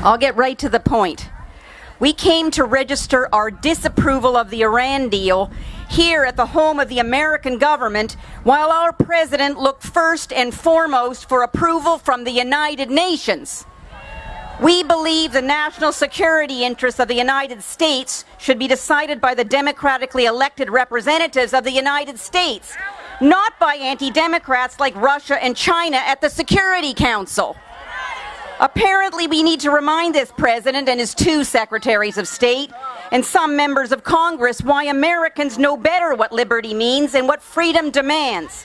I'll get right to the point. We came to register our disapproval of the Iran deal here at the home of the American government, while our president looked first and foremost for approval from the United Nations. We believe the national security interests of the United States should be decided by the democratically elected representatives of the United States, not by anti-democrats like Russia and China at the Security Council. Apparently, we need to remind this president and his two secretaries of state and some members of Congress why Americans know better what liberty means and what freedom demands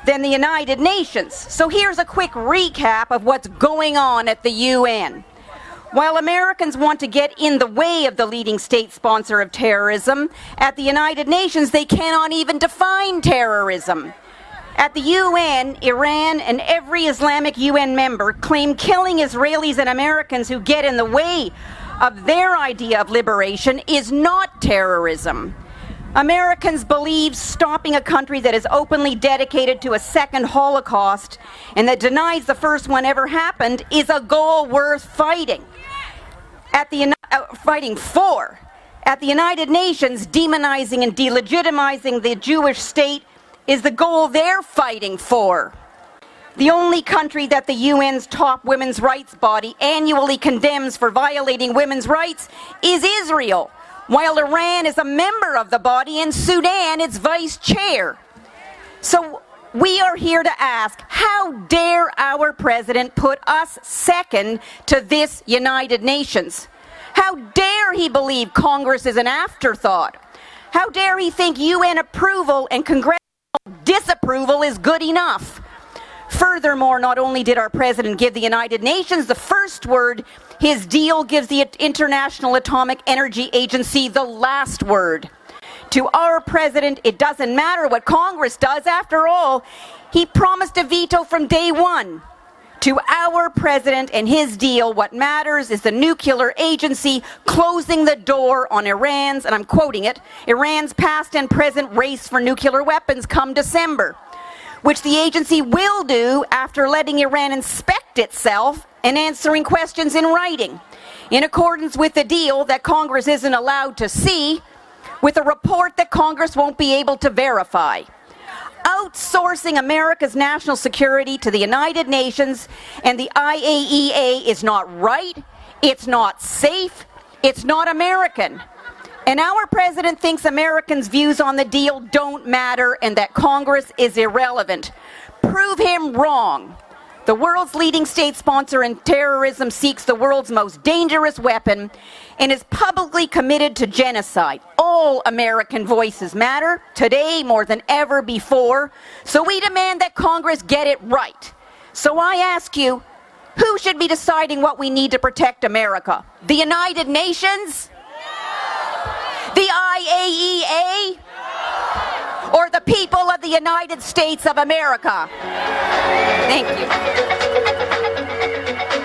than the United Nations. So here's a quick recap of what's going on at the UN. While Americans want to get in the way of the leading state sponsor of terrorism, at the United Nations they cannot even define terrorism. At the UN, Iran and every Islamic UN member claim killing Israelis and Americans who get in the way of their idea of liberation is not terrorism. Americans believe stopping a country that is openly dedicated to a second Holocaust and that denies the first one ever happened is a goal worth fighting. Fighting for. At the United Nations, demonizing and delegitimizing the Jewish state is the goal they're fighting for. The only country that the UN's top women's rights body annually condemns for violating women's rights is Israel, while Iran is a member of the body and Sudan its vice chair. So we are here to ask, how dare our president put us second to this United Nations? How dare he believe Congress is an afterthought? How dare he think UN approval and congressional disapproval is good enough? Furthermore, not only did our president give the United Nations the first word, his deal gives the International Atomic Energy Agency the last word. To our president, it doesn't matter what Congress does. After all, he promised a veto from day one. To our president and his deal, what matters is the nuclear agency closing the door on Iran's, and I'm quoting it, Iran's past and present race for nuclear weapons come December, which the agency will do after letting Iran inspect itself and answering questions in writing, in accordance with the deal that Congress isn't allowed to see, with a report that Congress won't be able to verify. Outsourcing America's national security to the United Nations and the IAEA is not right, it's not safe, it's not American. And our president thinks Americans' views on the deal don't matter and that Congress is irrelevant. Prove him wrong. The world's leading state sponsor in terrorism seeks the world's most dangerous weapon and is publicly committed to genocide. All American voices matter, today more than ever before, so we demand that Congress get it right. So I ask you, who should be deciding what we need to protect America? The United Nations? The IAEA? Or the people of the United States of America? Thank you.